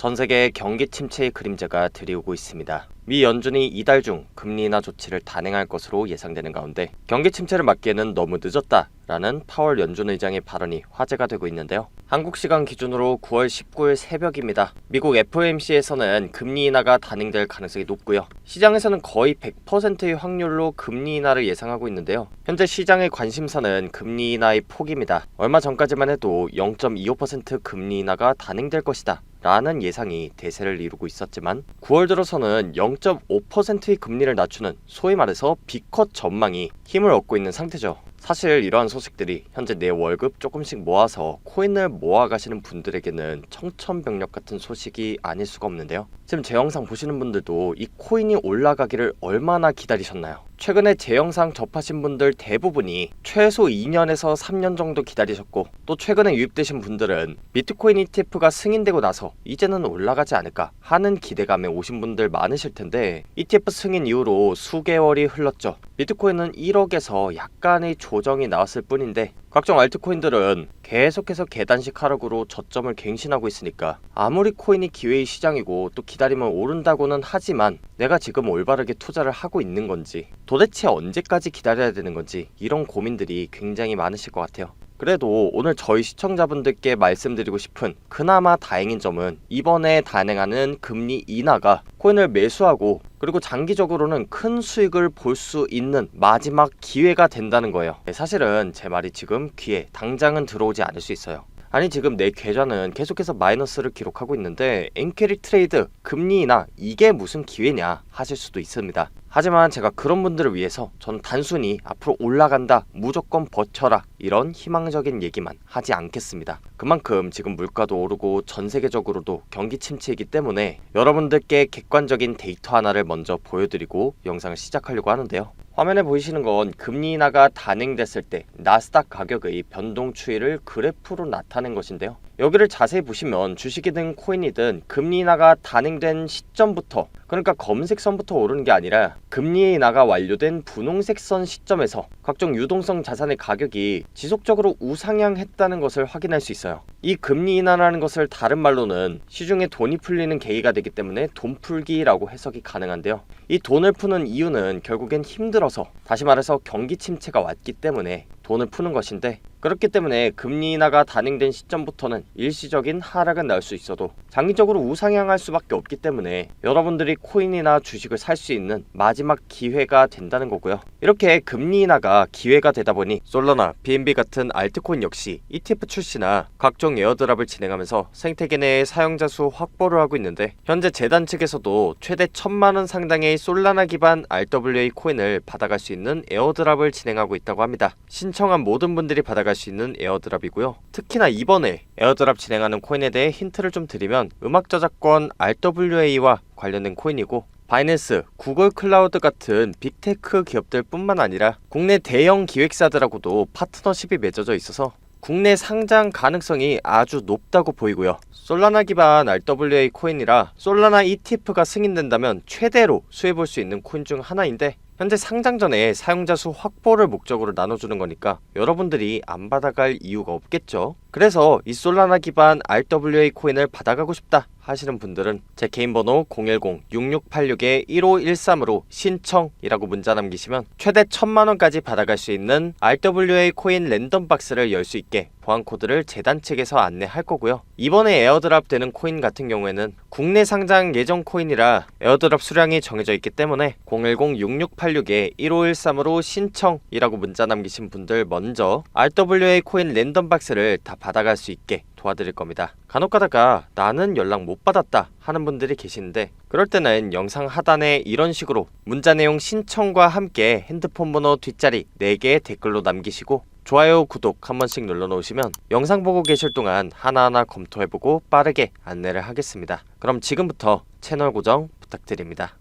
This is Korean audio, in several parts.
전 세계 경기 침체의 그림자가 들이오고 있습니다. 미 연준이 이달 중 금리 인하 조치를 단행할 것으로 예상되는 가운데 경기 침체를 막기에는 너무 늦었다라는 파월 연준 의장의 발언이 화제가 되고 있는데요. 한국 시간 기준으로 9월 19일 새벽입니다. 미국 FOMC에서는 금리 인하가 단행될 가능성이 높고요. 시장에서는 거의 100%의 확률로 금리 인하를 예상하고 있는데요. 현재 시장의 관심사는 금리 인하의 폭입니다. 얼마 전까지만 해도 0.25% 금리 인하가 단행될 것이다 라는 예상이 대세를 이루고 있었지만 9월 들어서는 0.5%의 금리를 낮추는 소위 말해서 B컷 전망이 힘을 얻고 있는 상태죠. 사실 이러한 소식들이 현재 내 월급 조금씩 모아서 코인을 모아가시는 분들에게는 청천벽력 같은 소식이 아닐 수가 없는데요. 지금 제 영상 보시는 분들도 이 코인이 올라가기를 얼마나 기다리셨나요? 최근에 제 영상 접하신 분들 대부분이 최소 2년에서 3년 정도 기다리셨고, 또 최근에 유입되신 분들은 비트코인 ETF가 승인되고 나서 이제는 올라가지 않을까 하는 기대감에 오신 분들 많으실 텐데, ETF 승인 이후로 수개월이 흘렀죠. 비트코인은 1억에서 약간의 조정이 나왔을 뿐인데 각종 알트코인들은 계속해서 계단식 하락으로 저점을 갱신하고 있으니까 아무리 코인이 기회의 시장이고 또 기다리면 오른다고는 하지만 내가 지금 올바르게 투자를 하고 있는 건지, 도대체 언제까지 기다려야 되는 건지, 이런 고민들이 굉장히 많으실 것 같아요. 그래도 오늘 저희 시청자분들께 말씀드리고 싶은 그나마 다행인 점은 이번에 단행하는 금리 인하가 코인을 매수하고 그리고 장기적으로는 큰 수익을 볼 수 있는 마지막 기회가 된다는 거예요. 사실은 제 말이 지금 귀에 당장은 들어오지 않을 수 있어요. 아니, 지금 내 계좌는 계속해서 마이너스를 기록하고 있는데 엔캐리 트레이드, 금리 인하, 이게 무슨 기회냐 하실 수도 있습니다. 하지만 제가 그런 분들을 위해서 저는 단순히 앞으로 올라간다, 무조건 버텨라, 이런 희망적인 얘기만 하지 않겠습니다. 그만큼 지금 물가도 오르고 전 세계적으로도 경기 침체이기 때문에 여러분들께 객관적인 데이터 하나를 먼저 보여드리고 영상을 시작하려고 하는데요. 화면에 보이시는 건 금리 인하가 단행됐을 때 나스닥 가격의 변동 추이를 그래프로 나타낸 것인데요. 여기를 자세히 보시면 주식이든 코인이든 금리 인하가 단행된 시점부터, 그러니까 검은색 선부터 오르는 게 아니라 금리 인하가 완료된 분홍색 선 시점에서 각종 유동성 자산의 가격이 지속적으로 우상향했다는 것을 확인할 수 있어요. 이 금리 인하라는 것을 다른 말로는 시중에 돈이 풀리는 계기가 되기 때문에 돈풀기라고 해석이 가능한데요. 이 돈을 푸는 이유는 결국엔 힘들어서, 다시 말해서 경기 침체가 왔기 때문에 돈을 푸는 것인데, 그렇기 때문에 금리 인하가 단행된 시점부터는 일시적인 하락은 나올 수 있어도 장기적으로 우상향할 수밖에 없기 때문에 여러분들이 코인이나 주식을 살 수 있는 마지막 기회가 된다는 거고요. 이렇게 금리 인하가 기회가 되다 보니 솔라나, BNB 같은 알트코인 역시 ETF 출시나 각종 에어드랍을 진행하면서 생태계 내의 사용자 수 확보를 하고 있는데, 현재 재단 측에서도 최대 1000만원 상당의 솔라나 기반 RWA 코인을 받아갈 수 있는 에어드랍을 진행하고 있다고 합니다. 신청한 모든 분들이 받아갈 수 있는 에어드랍이고요. 특히나 이번에 에어드랍 진행하는 코인에 대해 힌트를 좀 드리면 음악 저작권 RWA와 관련된 코인이고, 바이낸스, 구글 클라우드 같은 빅테크 기업들 뿐만 아니라 국내 대형 기획사들하고도 파트너십이 맺어져 있어서 국내 상장 가능성이 아주 높다고 보이고요. 솔라나 기반 RWA 코인이라 솔라나 ETF가 승인된다면 최대로 수혜볼 수 있는 코인 중 하나인데, 현재 상장 전에 사용자 수 확보를 목적으로 나눠주는 거니까 여러분들이 안 받아갈 이유가 없겠죠. 그래서 이 솔라나 기반 RWA 코인을 받아가고 싶다 하시는 분들은 제 개인 번호 010-6686-1513으로 신청이라고 문자 남기시면 최대 1000만원까지 받아갈 수 있는 RWA 코인 랜덤 박스를 열 수 있게 보안 코드를 재단 측에서 안내할 거고요. 이번에 에어드랍 되는 코인 같은 경우에는 국내 상장 예정 코인이라 에어드랍 수량이 정해져 있기 때문에 010-6686-1513으로 신청이라고 문자 남기신 분들 먼저 RWA 코인 랜덤 박스를 다 받아갈 수 있게 도와드릴 겁니다. 간혹 가다가 나는 연락 못 받았다 하는 분들이 계시는데, 그럴 때는 영상 하단에 이런 식으로 문자 내용 신청과 함께 핸드폰 번호 뒷자리 4개 댓글로 남기시고 좋아요, 구독 한 번씩 눌러놓으시면 영상 보고 계실 동안 하나하나 검토해보고 빠르게 안내를 하겠습니다. 그럼 지금부터 채널 고정 부탁드립니다.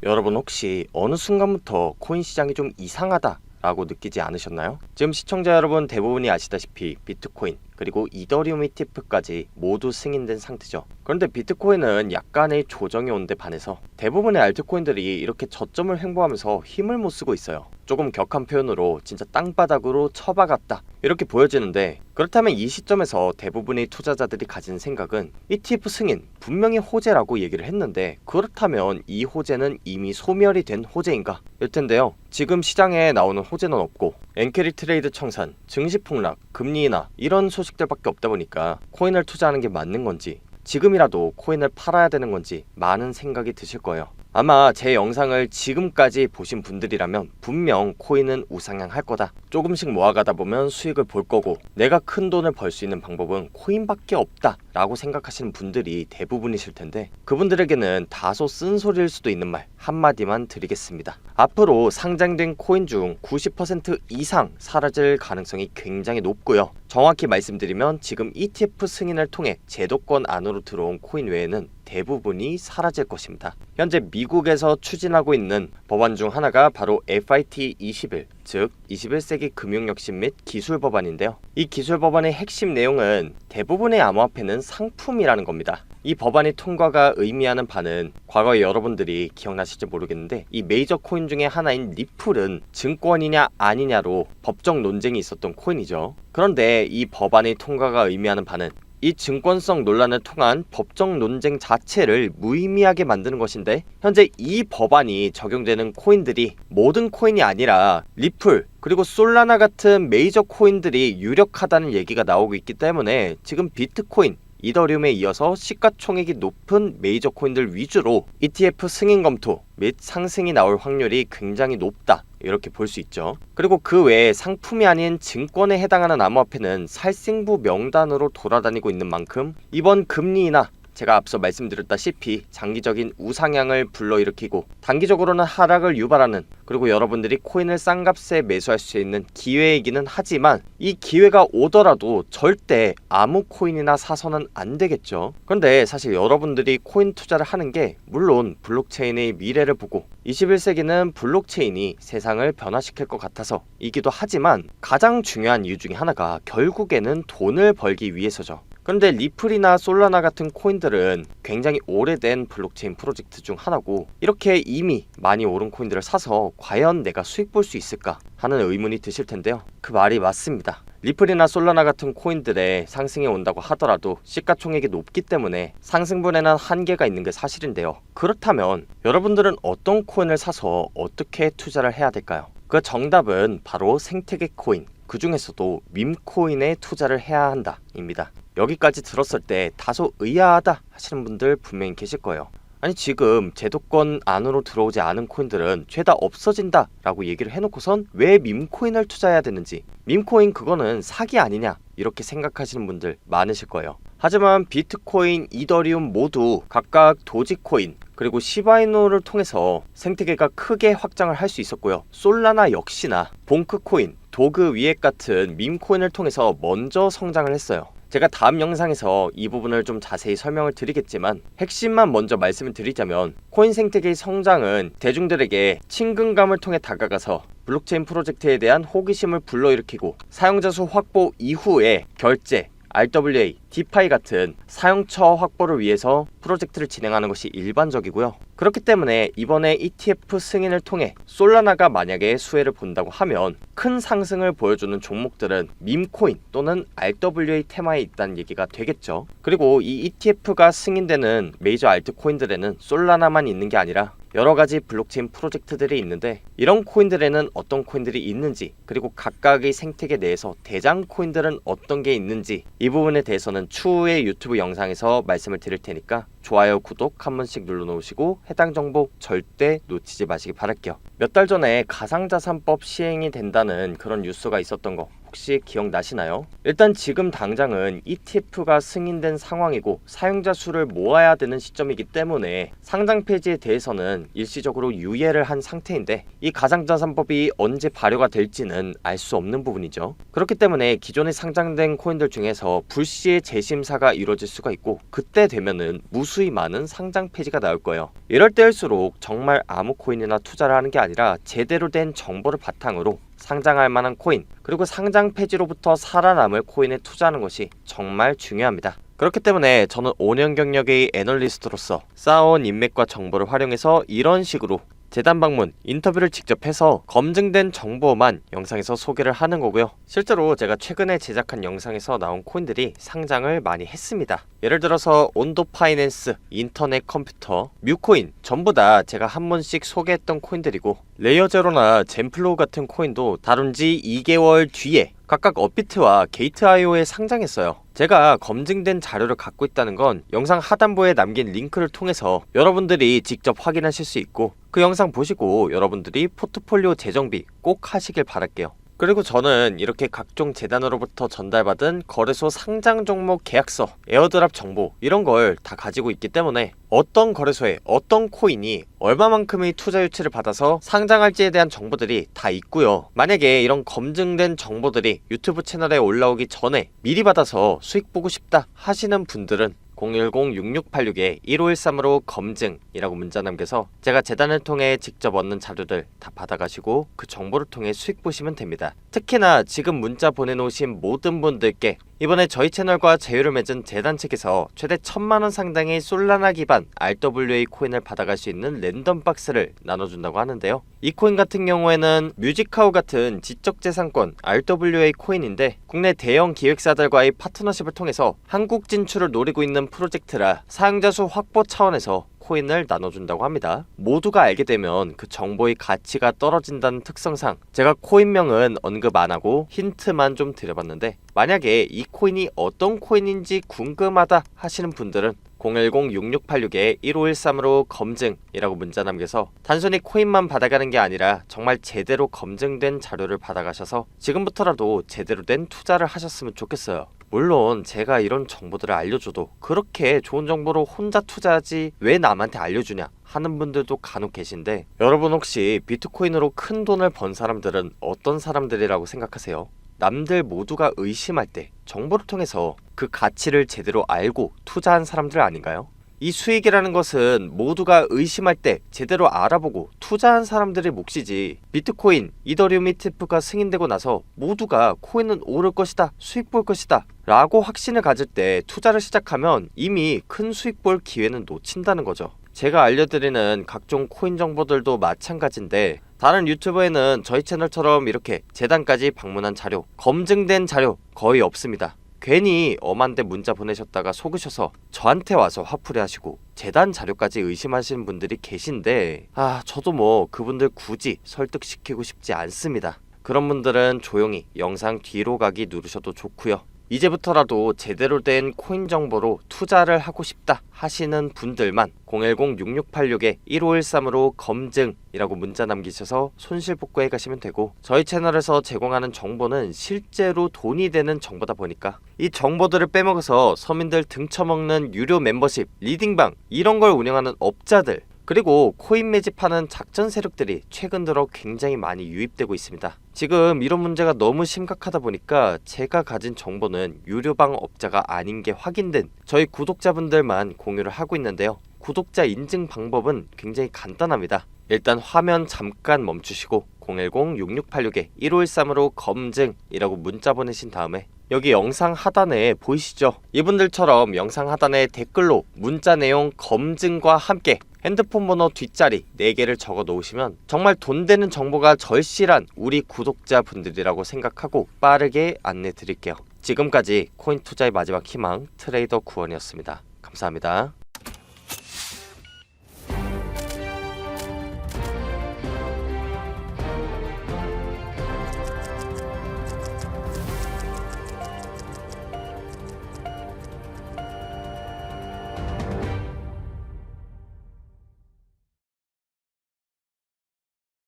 여러분, 혹시 어느 순간부터 코인 시장이 좀 이상하다 라고 느끼지 않으셨나요? 지금 시청자 여러분 대부분이 아시다시피 비트코인, 그리고 이더리움 ETF까지 모두 승인된 상태죠. 그런데 비트코인은 약간의 조정이 온 데 반해서 대부분의 알트코인들이 이렇게 저점을 횡보하면서 힘을 못 쓰고 있어요. 조금 격한 표현으로 진짜 땅바닥으로 처박았다 이렇게 보여지는데, 그렇다면 이 시점에서 대부분의 투자자들이 가진 생각은 ETF 승인 분명히 호재라고 얘기를 했는데, 그렇다면 이 호재는 이미 소멸이 된 호재인가 일 텐데요. 지금 시장에 나오는 호재는 없고 엔캐리 트레이드 청산, 증시 폭락, 금리 인하 이런 소식들밖에 없다 보니까 코인을 투자하는 게 맞는 건지, 지금이라도 코인을 팔아야 되는 건지 많은 생각이 드실 거예요. 아마 제 영상을 지금까지 보신 분들이라면 분명 코인은 우상향할 거다, 조금씩 모아가다 보면 수익을 볼 거고 내가 큰 돈을 벌 수 있는 방법은 코인밖에 없다 라고 생각하시는 분들이 대부분이실 텐데, 그분들에게는 다소 쓴소리일 수도 있는 말 한마디만 드리겠습니다. 앞으로 상장된 코인 중 90% 이상 사라질 가능성이 굉장히 높고요. 정확히 말씀드리면 지금 ETF 승인을 통해 제도권 안으로 들어온 코인 외에는 대부분이 사라질 것입니다. 현재 미국에서 추진하고 있는 법안 중 하나가 바로 FIT 21, 즉 21세기 금융혁신 및 기술 법안인데요. 이 기술 법안의 핵심 내용은 대부분의 암호화폐는 상품이라는 겁니다. 이 법안의 통과가 의미하는 바는 과거에 여러분들이 기억나실지 모르겠는데, 이 메이저 코인 중에 하나인 리플은 증권이냐 아니냐로 법적 논쟁이 있었던 코인이죠. 그런데 이 법안의 통과가 의미하는 바는 이 증권성 논란을 통한 법적 논쟁 자체를 무의미하게 만드는 것인데, 현재 이 법안이 적용되는 코인들이 모든 코인이 아니라 리플 그리고 솔라나 같은 메이저 코인들이 유력하다는 얘기가 나오고 있기 때문에 지금 비트코인, 이더리움에 이어서 시가총액이 높은 메이저 코인들 위주로 ETF 승인 검토 및 상승이 나올 확률이 굉장히 높다 이렇게 볼 수 있죠. 그리고 그 외에 상품이 아닌 증권에 해당하는 암호화폐는 살생부 명단으로 돌아다니고 있는 만큼 이번 금리 인하, 제가 앞서 말씀드렸다시피 장기적인 우상향을 불러일으키고 단기적으로는 하락을 유발하는, 그리고 여러분들이 코인을 싼 값에 매수할 수 있는 기회이기는 하지만, 이 기회가 오더라도 절대 아무 코인이나 사서는 안 되겠죠. 그런데 사실 여러분들이 코인 투자를 하는 게 물론 블록체인의 미래를 보고 21세기는 블록체인이 세상을 변화시킬 것 같아서 이기도 하지만, 가장 중요한 이유 중에 하나가 결국에는 돈을 벌기 위해서죠. 그런데 리플이나 솔라나 같은 코인들은 굉장히 오래된 블록체인 프로젝트 중 하나고, 이렇게 이미 많이 오른 코인들을 사서 과연 내가 수익 볼 수 있을까 하는 의문이 드실 텐데요. 그 말이 맞습니다. 리플이나 솔라나 같은 코인들의 상승이 온다고 하더라도 시가총액이 높기 때문에 상승분에는 한계가 있는 게 사실인데요. 그렇다면 여러분들은 어떤 코인을 사서 어떻게 투자를 해야 될까요? 그 정답은 바로 생태계 코인, 그 중에서도 밈코인에 투자를 해야 한다 입니다. 여기까지 들었을 때 다소 의아하다 하시는 분들 분명히 계실 거예요. 아니, 지금 제도권 안으로 들어오지 않은 코인들은 죄다 없어진다 라고 얘기를 해놓고선 왜 밈코인을 투자해야 되는지, 밈코인 그거는 사기 아니냐 이렇게 생각하시는 분들 많으실 거예요. 하지만 비트코인, 이더리움 모두 각각 도지코인 그리고 시바이노를 통해서 생태계가 크게 확장을 할 수 있었고요. 솔라나 역시나 봉크코인, 도그 위액 같은 밈코인을 통해서 먼저 성장을 했어요. 제가 다음 영상에서 이 부분을 좀 자세히 설명을 드리겠지만, 핵심만 먼저 말씀을 드리자면 코인 생태계의 성장은 대중들에게 친근감을 통해 다가가서 블록체인 프로젝트에 대한 호기심을 불러일으키고, 사용자 수 확보 이후에 결제, RWA, 디파이 같은 사용처 확보를 위해서 프로젝트를 진행하는 것이 일반적이고요. 그렇기 때문에 이번에 ETF 승인을 통해 솔라나가 만약에 수혜를 본다고 하면 큰 상승을 보여주는 종목들은 밈코인 또는 RWA 테마에 있다는 얘기가 되겠죠. 그리고 이 ETF가 승인되는 메이저 알트코인들에는 솔라나만 있는 게 아니라 여러가지 블록체인 프로젝트들이 있는데, 이런 코인들에는 어떤 코인들이 있는지, 그리고 각각의 생태계 내에서 대장 코인들은 어떤 게 있는지, 이 부분에 대해서는 추후에 유튜브 영상에서 말씀을 드릴 테니까 좋아요, 구독 한 번씩 눌러놓으시고 해당 정보 절대 놓치지 마시기 바랄게요. 몇 달 전에 가상자산법 시행이 된다는 그런 뉴스가 있었던 거 혹시 기억나시나요? 일단 지금 당장은 ETF가 승인된 상황이고 사용자 수를 모아야 되는 시점이기 때문에 상장 폐지에 대해서는 일시적으로 유예를 한 상태인데, 이 가상자산법이 언제 발효가 될지는 알 수 없는 부분이죠. 그렇기 때문에 기존에 상장된 코인들 중에서 불시에 재심사가 이루어질 수가 있고, 그때 되면은 무수히 많은 상장 폐지가 나올 거예요. 이럴 때일수록 정말 아무 코인이나 투자를 하는 게 아니라 제대로 된 정보를 바탕으로 상장할 만한 코인, 그리고 상장 폐지로부터 살아남을 코인에 투자하는 것이 정말 중요합니다. 그렇기 때문에 저는 5년 경력의 애널리스트로서 쌓아온 인맥과 정보를 활용해서 이런 식으로 재단 방문, 인터뷰를 직접 해서 검증된 정보만 영상에서 소개를 하는 거고요. 실제로 제가 최근에 제작한 영상에서 나온 코인들이 상장을 많이 했습니다. 예를 들어서 온도 파이낸스, 인터넷 컴퓨터, 뮤코인 전부 다 제가 한 번씩 소개했던 코인들이고, 레이어제로나 젠플로우 같은 코인도 다룬 지 2개월 뒤에 각각 업비트와 게이트IO에 상장했어요. 제가 검증된 자료를 갖고 있다는 건 영상 하단부에 남긴 링크를 통해서 여러분들이 직접 확인하실 수 있고, 그 영상 보시고 여러분들이 포트폴리오 재정비 꼭 하시길 바랄게요. 그리고 저는 이렇게 각종 재단으로부터 전달받은 거래소 상장 종목 계약서, 에어드랍 정보 이런 걸 다 가지고 있기 때문에 어떤 거래소에 어떤 코인이 얼마만큼의 투자 유치를 받아서 상장할지에 대한 정보들이 다 있고요. 만약에 이런 검증된 정보들이 유튜브 채널에 올라오기 전에 미리 받아서 수익 보고 싶다 하시는 분들은 010-6686-1513으로 검증이라고 문자 남겨서 제가 재단을 통해 직접 얻는 자료들 다 받아가시고 그 정보를 통해 수익 보시면 됩니다. 특히나 지금 문자 보내놓으신 모든 분들께 이번에 저희 채널과 제휴를 맺은 재단 측에서 최대 1000만원 상당의 솔라나 기반 RWA 코인을 받아갈 수 있는 랜덤 박스를 나눠준다고 하는데요. 이 코인 같은 경우에는 뮤직하우 같은 지적재산권 RWA 코인인데, 국내 대형 기획사들과의 파트너십을 통해서 한국 진출을 노리고 있는 프로젝트라 사용자 수 확보 차원에서 코인을 나눠준다고 합니다. 모두가 알게 되면 그 정보의 가치가 떨어진다는 특성상 제가 코인명은 언급 안하고 힌트만 좀 드려봤는데, 만약에 이 코인이 어떤 코인인지 궁금하다 하시는 분들은 010-6686-1513으로 검증이라고 문자 남겨서 단순히 코인만 받아가는 게 아니라 정말 제대로 검증된 자료를 받아가셔서 지금부터라도 제대로 된 투자를 하셨으면 좋겠어요. 물론 제가 이런 정보들을 알려줘도 그렇게 좋은 정보로 혼자 투자하지 왜 남한테 알려주냐 하는 분들도 간혹 계신데, 여러분 혹시 비트코인으로 큰 돈을 번 사람들은 어떤 사람들이라고 생각하세요? 남들 모두가 의심할 때 정보를 통해서 그 가치를 제대로 알고 투자한 사람들 아닌가요? 이 수익이라는 것은 모두가 의심할 때 제대로 알아보고 투자한 사람들의 몫이지, 비트코인, 이더리움 ETF가 승인되고 나서 모두가 코인은 오를 것이다, 수익 볼 것이다 라고 확신을 가질 때 투자를 시작하면 이미 큰 수익 볼 기회는 놓친다는 거죠. 제가 알려드리는 각종 코인 정보들도 마찬가지인데, 다른 유튜버에는 저희 채널처럼 이렇게 재단까지 방문한 자료, 검증된 자료 거의 없습니다. 괜히 엄한데 문자 보내셨다가 속으셔서 저한테 와서 화풀이 하시고 재단 자료까지 의심하시는 분들이 계신데, 저도 뭐 그분들 굳이 설득시키고 싶지 않습니다. 그런 분들은 조용히 영상 뒤로 가기 누르셔도 좋고요. 이제부터라도 제대로 된 코인 정보로 투자를 하고 싶다 하시는 분들만 010-6686-1513으로 검증이라고 문자 남기셔서 손실복구해 가시면 되고, 저희 채널에서 제공하는 정보는 실제로 돈이 되는 정보다 보니까 이 정보들을 빼먹어서 서민들 등쳐먹는 유료 멤버십, 리딩방 이런 걸 운영하는 업자들, 그리고 코인 매집하는 작전 세력들이 최근 들어 굉장히 많이 유입되고 있습니다. 지금 이런 문제가 너무 심각하다 보니까 제가 가진 정보는 유료방 업자가 아닌 게 확인된 저희 구독자분들만 공유를 하고 있는데요. 구독자 인증 방법은 굉장히 간단합니다. 일단 화면 잠깐 멈추시고 010-6686-1513으로 검증이라고 문자 보내신 다음에 여기 영상 하단에 보이시죠? 이분들처럼 영상 하단에 댓글로 문자 내용 검증과 함께 핸드폰 번호 뒷자리 4개를 적어 놓으시면 정말 돈 되는 정보가 절실한 우리 구독자분들이라고 생각하고 빠르게 안내 드릴게요. 지금까지 코인 투자의 마지막 희망 트레이더 구원이었습니다. 감사합니다.